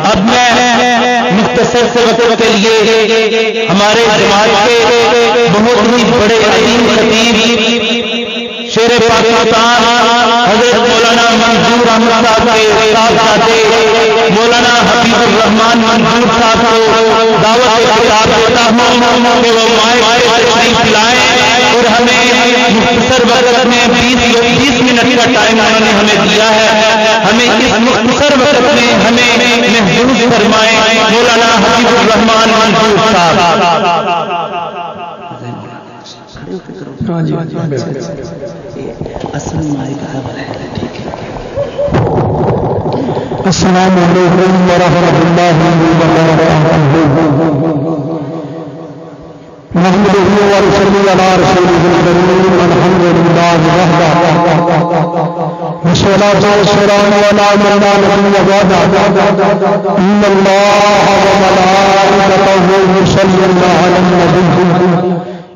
اب میں مختصر سے وقت کے لیے ہمارے جماعت کے بہت ہی بڑے عظیم خطیب شیر پاکستان حضرت مولانا منظور احمد صاحب کے صاحبزادے مولانا حبیب الرحمان منظور صاحب کو دعوت خطاب دیتا ہوں کہ وہ مائک سے تشریف لائیں اور ہمیں مختصر وقت میں 20 منٹ کا ٹائم انہوں نے ہمیں دیا ہے. ہمیں اس مختصر وقت میں ہمیں محفوظ فرمائیں مولانا حبیب الرحمان منظور صاحب. السلام علیکم ورحمۃ اللہ وبرکاتہ. نحمده ونصلي على رسوله الكريم الحمد لله وحده والصلاة والسلام على من لا نبي بعده إن الله وملائكته يصلون على النبي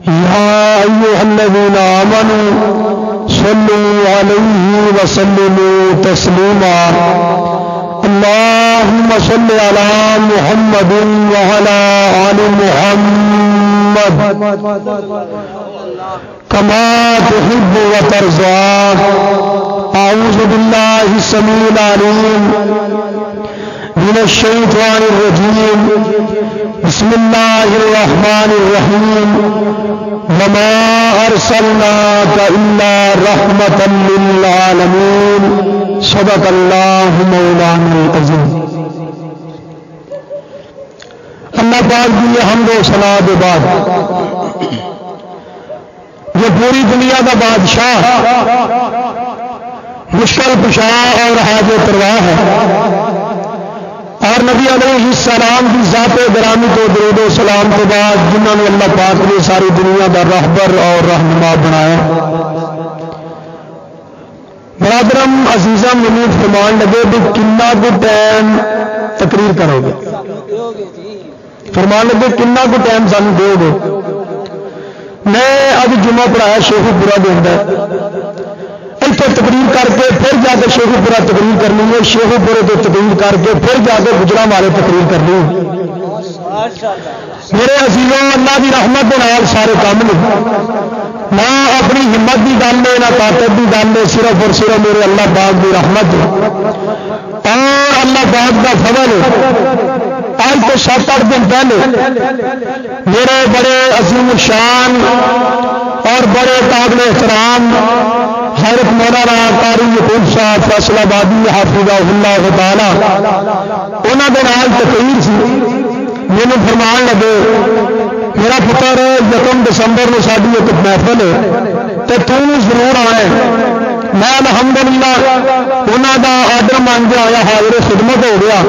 يا أيها الذين آمنوا صلوا عليه وسلموا تسليما. اللهم صل على محمد وعلى آل محمد كما تحب وترضى. أعوذ بالله السميع العليم من الشيطان الرجيم. بسم الله الرحمن الرحيم. وما أرسلناك إلا رحمة للعالمين. صدق اللہ مولانا العظیم. اللہ پاک کی یہ حمد و ثنا کے بعد یہ پوری دنیا کا بادشاہ مشکل کشا اور حاجت روا ہے اور نبی علیہ السلام کی ذات گرامی تو درود و سلام کے بعد جنہوں نے اللہ پاک نے ساری دنیا کا رہبر اور رہنما بنایا. برادرم عزیزہ منیت فرمان لگے بھی کنا کو ٹائم تقریر کرو گے. فرمان لگے کنا کو ٹائم سانو دو گے. میں اب جمعہ پڑھایا شیخو پورا دے اندر اتنے تقریر کر کے پھر جا کے شیخو پورا تقریر کرنی ہے. شیخو پورے تو تقریر کر کے پھر جا کے گجرا والے تقریر کرنی ہے. میرے عزیزوں اللہ کی رحمت کے نال سارے کام نے نہ اپنی ہمت کی گل ہے نہ طاقت کی گل ہے. صرف اور صرف میرے اللہ پاک کی رحمت ہے اور اللہ پاک کا فضل ہے. آج تو 7-8 دن پہلے میرے بڑے عظیم الشان اور بڑے قابل احترام حضرت مولانا قاری یعقوب صاحب فیصل آبادی حافظہ اللہ تعالی انہوں کے نال تقریر سی. مینوں فرمان لگے میرا پتر 1 دسمبر میں ساری ایک محفل ہے تو تم ضرور آئے. میں الحمدللہ انہوں کا آڈر مان کے آیا حاضر خدمت ہو گیا.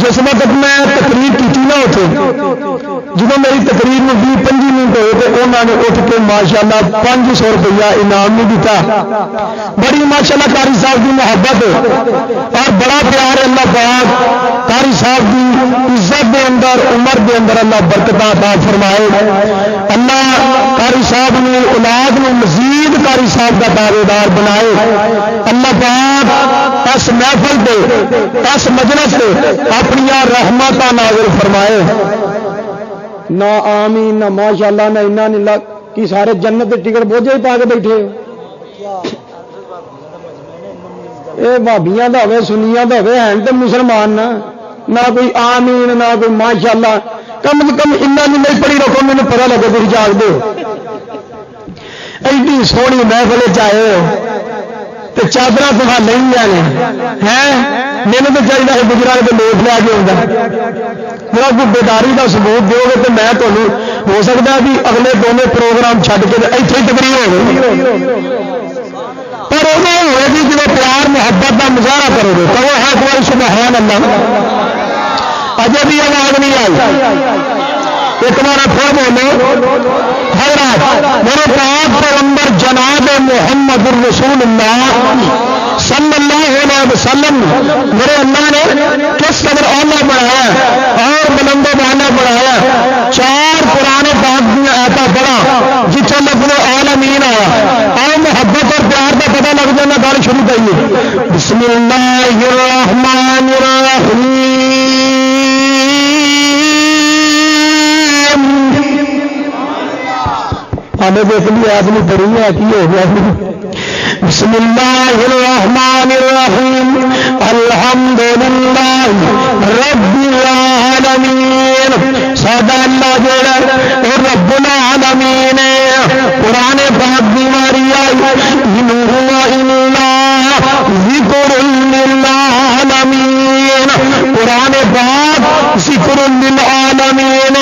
جس وقت میں تقریر کی نا اتنے جب میری تقریر میں 20-25 منٹ ہوئے تو انہوں نے اٹھ کے ماشاءاللہ 500 روپیہ انعام نہیں دیتا. بڑی ماشاءاللہ قاری صاحب کی محبت اور بڑا پیار اللہ پاک قاری صاحب کی عزت دے اندر عمر دے اندر اللہ برکت عطا فرمائے. اللہ قاری صاحب نے اولاد میں مزید قاری صاحب کا دعویدار بنائے. اللہ پاک اس محفل پہ اس مجلس پہ اپنی رحمت نازل فرمائے. نہ آمین نہ ماشاءاللہ نہ انا نہیں کہ سارے جنت کے ٹکٹ بوجھے ہی پا کے بیٹھے ہو. یہ بھابیاں کا ہوئے سنیاں کا ہوئے ہیں تو مسلمان نہ کوئی آمین نہ کوئی ماشاءاللہ. کم سے کم انا نہیں پڑھی رکھو مجھے پتا لگے تھی جاگ دو. ایڈی سونی محفل چاہے تو چادر تمہیں نہیں لینے ہیں. میرے تو چاہیے ہے گجرات کے لوٹ لیا کے آتا میرا کوئی بیداری کا ثبوت دو گے تو میں تمہیں ہو سکتا ہے کہ اگلے دونوں پروگرام چھڈ کے اتنے تقریر ہو گئی پر وہ ہوئے گی جب پیار محبت کا مظاہرہ کرو گے تو وہ ہے کوئی سبحان اللہ. اجے بھی آواز نہیں آئی. ایک بار پھر بولو حضرات میرے پاک پیغمبر جناب محمد الرسول اللہ صلی اللہ علیہ وسلم میرے اللہ نے کس قدر اعلیٰ بڑھایا اور بلند و بالا بڑھایا. 4 قرآن پاک دیا ایتا پڑھا جتنے لفظ عالمین آیا اور محبت اور پیار کا پتہ لگ جانا گل شروع کریے. بسم اللہ الرحمن الرحیم. زمانے کے ایک بھی آدمی پڑھی ہے کی ہو گیا بسم اللہ الرحمن الرحیم الحمدللہ رب العالمین سادہ اللہ جوڑا اور رب العالمین قرآن پاک بیماری آئی ان ہوا الا ذکر للعالمین قرآن پاک ذکر للعالمین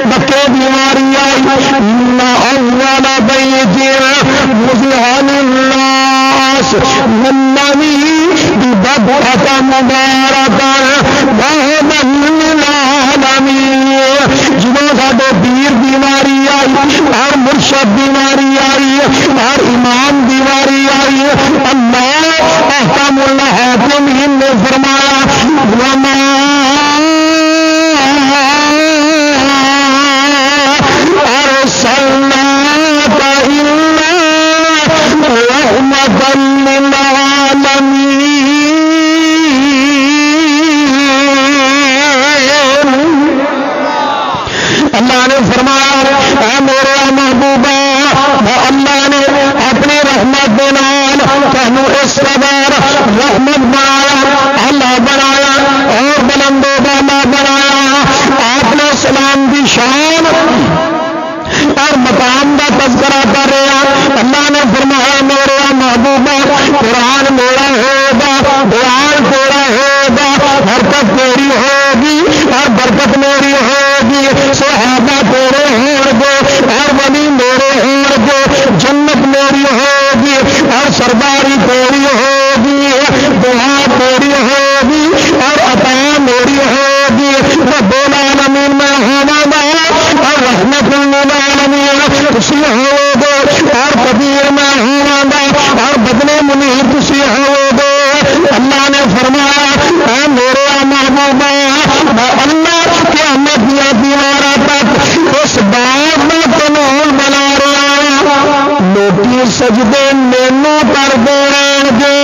بکے بیماری آئی ان اول بیت وضع للناس والذی ببکۃ مبارکا وہدی للعالمین جنہوں ساڈے پیر بیماری آئی اور مرشد بیماری آئی اور امام بیماری آئی اللہ احکم الحاکمین نے فرمایا وما ارسلناک الا رحمۃ للعالمین اللہ نے فرمایا اے میرے محبوبہ اللہ نے اپنی رحمت کے نال تانوں اس قدر رحمت بنایا اللہ بنایا اور بلند و بالا بنایا آپ نے سلام کی شان اور مقام کا تذکرہ کر رہا اللہ نے فرمایا میرا محبوبہ قرآن میرا ہوگا قرآن تیرا ہوگا برکت تیری ہوگی اور برکت میری ہوگی صحابہ تیرے ہوں گے اور ولی میرے ہوں گے جنت میری ہوگی اور سرداری تیری ہوگی دعا تیری ہوگی اور عطا میری ہوگی رب العالمین میں ہونا اور رحمت للعالمین خوشی ہو گے اور کبیر میں ہونا اور بدلے منیر خوشی ہو گے اللہ نے فرمایا اے میرے محبوبہ میں اللہ قیامت یا دیوارا تک اس بات میں قانون بنا رہا لوٹی سجدے مینو کر دیں گے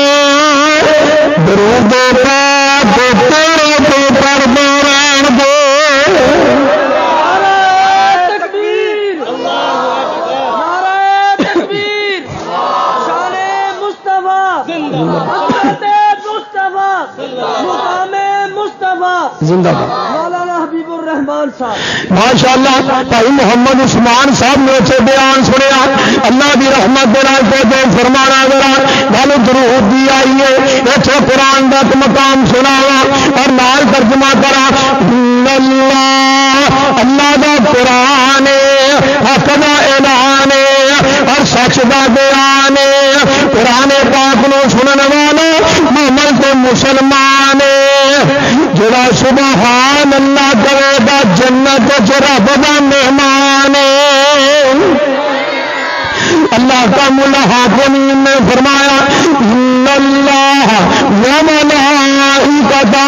درود پاک تیرے تو کر دیں گے زندہ مولانا حبیب الرحمان صاحب ماشاء اللہ بھائی محمد عثمان صاحب نے اچھے بیان سنیا اللہ کی رحمت دے فرمانا ذرا گل درود دی آئی ہے اتنے قرآن کا مقام سناوا اور نال ترجمہ کرا اللہ دا قرآن حق دا اعلان اور سچ دا بیان قرآن پاک نو سنن والا مومن تے مسلمان جڑا سبحان اللہ کرے گا جنت چ رب دا مہمان اللہ کا الحاکمین نے فرمایا ان اللہ وملائکتہ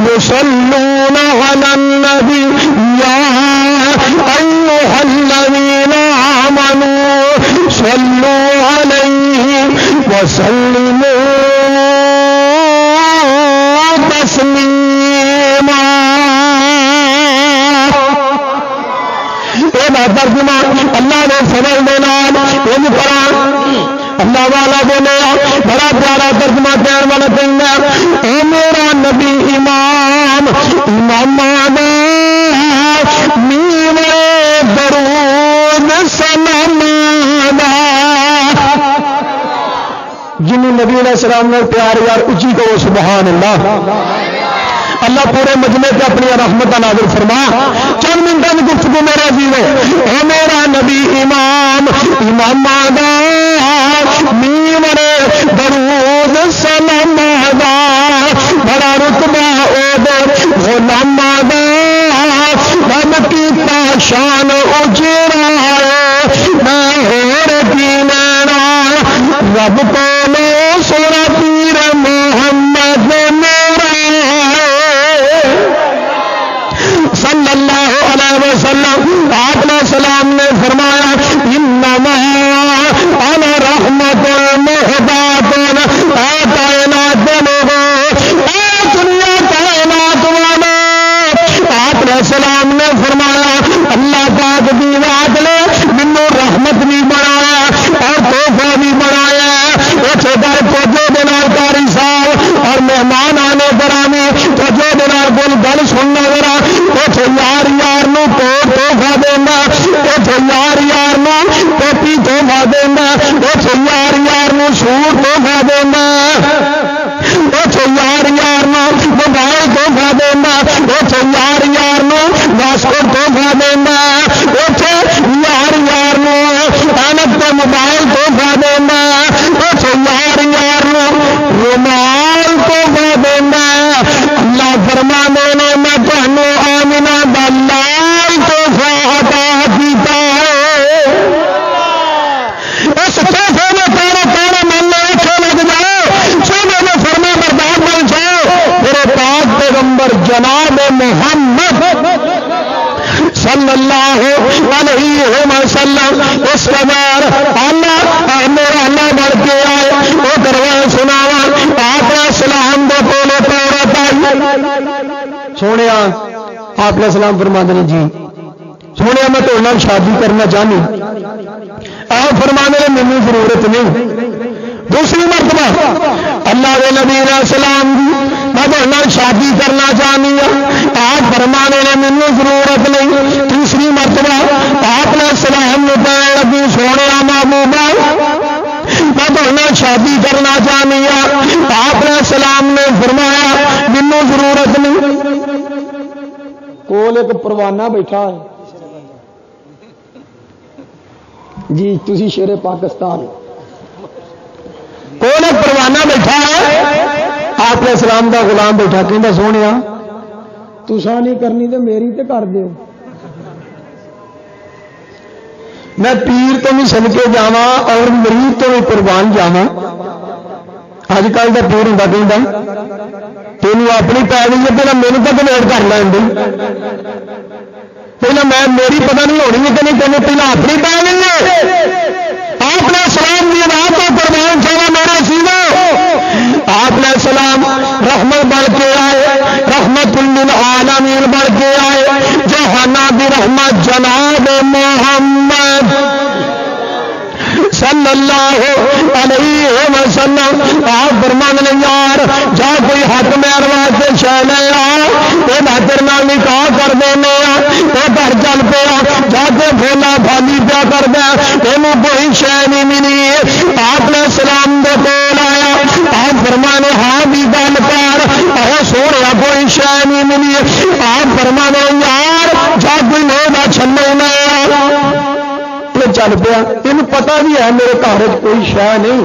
یصلون علی النبی یا ایھا الذین آمنوا صلوا علیہ وسلموا تسلیما ترجمہ اللہ نے فضل دینا اللہ والا بولے بڑا پیارا ترجمہ کہنے والا کہنا اے میرا نبی امام امام میرے درود سلام جنہوں نبی علیہ السلام نے پیار یار اچھی کو سبحان اللہ اللہ پورے مجمع پہ اپنی رحمت نازل فرما چند منٹوں میں گفتگو میرا جیو اے میرا نبی امام امام میرے درود سلام بڑا رتبہ غلام رب کی شان اجرا میں ہور کی لینا رب کو سونا پیر محمد میرا صلی اللہ علیہ وسلم آپ نے سلام نے فرمایا انما انا رحمت المہدات کائنات لوگوں دنیا کائنات والے آپ نے سلام نے فرمایا اللہ پاک دی وعد نے منو فرمانے نے میں تمہیں آمنہ دا لال تحفہ عطا کیتا ہے، اس تحفے میں تارا تارا من لے اچھے لگ جاؤ، سونے میں فرما بردار بن جاؤ، میرے پاک پیغمبر جناب محمد صلی اللہ علیہ وسلم اس قدر اللہ میرا اللہ بڑھ کے آئے، وہ کروا سناوا آپ السلام دے کولے عورت آئی، سونے آپ علیہ السلام فرماتے ہیں جی سونے میں تو انہوں شادی کرنا چاہنی، آپ فرمانے نے مینوں ضرورت نہیں، دوسری مرتبہ اللہ کے نبی علیہ السلام جی میں تو شادی کرنا چاہنی ہوں، آپ فرمانے نے مینوں ضرورت نہیں، تیسری مرتبہ آپ نے السلام نے کہنے لگی سونے محبوبہ میں تو شادی کرنا چاہنی ہوں، آپ نے السلام نے فرمایا مینوں ضرورت نہیں، کول ایک پروانہ بیٹھا ہے جی تسی شیر پاکستان کول ایک پروانہ بیٹھا ہے، آپ نے اسلام دا غلام بیٹھا کہ سونے تسا نہیں کرنی تو میری تے کر دیو، میں پیر تو بھی صدقے جاواں اور مریض تو بھی قربان جاواں، اج کل کا پیر ہوندا کہندا تینوں اپنی پی گئی ہے پہلے میرے تک ویٹ کر لین دے، پہلے میں میری پتہ نہیں ہونی ہے کہ نہیں تینوں پہلے اپنی پی گئی ہے، آپ نے سلام دی بات کو قربان جاوا میرے سینہ، آپ نے سلام رحمت بڑھ کے آئے، رحمت للعالمین بڑھ کے آئے، جہانا دی رحمت جناب محمد صلی اللہ علیہ وسلم، آپ فرمانے یار جا کوئی حق میرے واسطے شہ لے آ، یہ بہتر نال نکاح کر دینے وہ گھر چل پیا، جا کے بولا بھالی پیا کر دیا، یہ کوئی شہ نہیں ملی، آپ نے سلام دے کول آیا، آپ فرمانے ہاں بھی گل کر، اے سونے کوئی شہ نہیں ملی، آپ فرمانے یار جا کوئی لوگ چھلے نہ چل پیا، تین پتا بھی ہے میرے گھر کوئی شہ نہیں،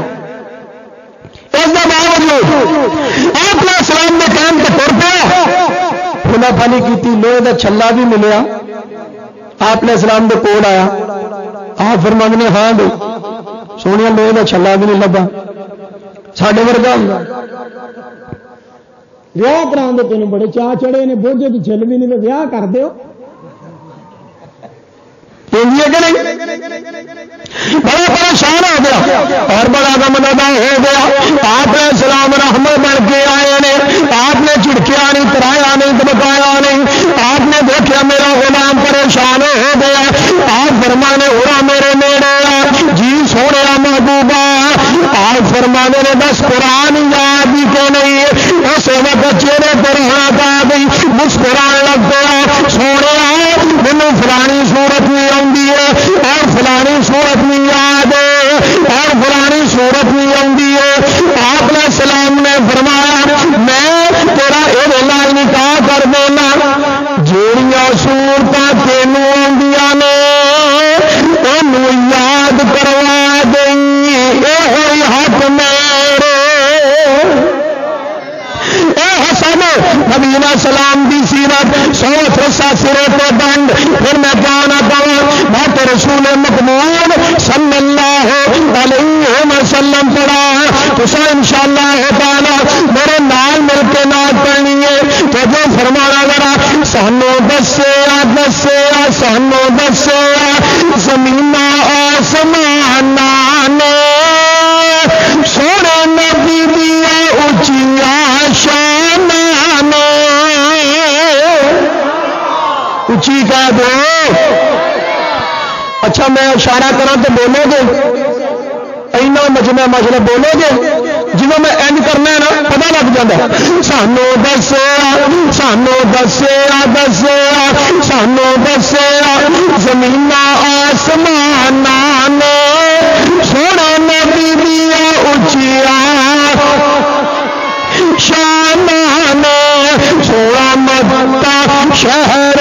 اس کے باوجود آپ نے اسلام کے ٹائم تو تر پیا، خلا پانی کی لوہے کا چھلا بھی ملیا، آپ نے اسلام کے کول آیا، آپ فرمانے نے ہاں بھائی سونے لوہے کا چھلا بھی نہیں لبا، ساڈے ورگا ویاہ کرا دے تینوں بڑے چاہ چڑے نے بوجھے تو چھل بھی نہیں ویاہ کر دیو بڑا پریشان ہو گیا اور بڑا غمزدہ ہو گیا، آپ نے سلام رحمت بن کے آئے نے، آپ نے چڑکیا نہیں، کرایا نہیں، دبکایا نہیں، آپ نے دیکھا میرا غلام پریشان ہو گیا، آپ فرمانے ہوا میرے نیڑے آ جی سونے محبوبہ، آپ فرمانے نے بس قرآن یاد ہی کہ نہیں، اس وقت چہرے پر ہاتھ آ گئی، مسکران لگ گیا، سونے مینوں فلانی صورت نہیں آتی ہے اور فلانی صورت نہیں یاد اور فلانی صورت نہیں آتی ہے، آپ نے سلام نے فرمایا میں تیرا یہ لال نکاح کر دینا، جیڑیاں صورت تینوں آدیاں نے انہوں یاد کروا دیں، یہ حق میرے حسن نبی علیہ السلام دی سیرت سو فرسا سرے تو دنڈ، پھر میں جانا پاؤں بات رسول مقبول صلی اللہ علیہ وسلم پڑھا تو سا انشاءاللہ تعالی میرے نال مل کے نال پڑھنی ہے، تو جو فرمانا ذرا سانو دسیا دسیا سانو دسیا زمین آسمان نے سونے نبی دیا اچیا شان اچھی کہہ دو، اچھا میں اشارہ کرا تو بولو گے اینا مجمع مشرف بولو گے، جب میں اینڈ کرنا ہے نا پتا لگ جاتا، سانو دسیا سانو دسیا دسیا سانو دسیا زمین آسمان نے سونا نبی دیا اچیا شان نے سونا مدتا شہر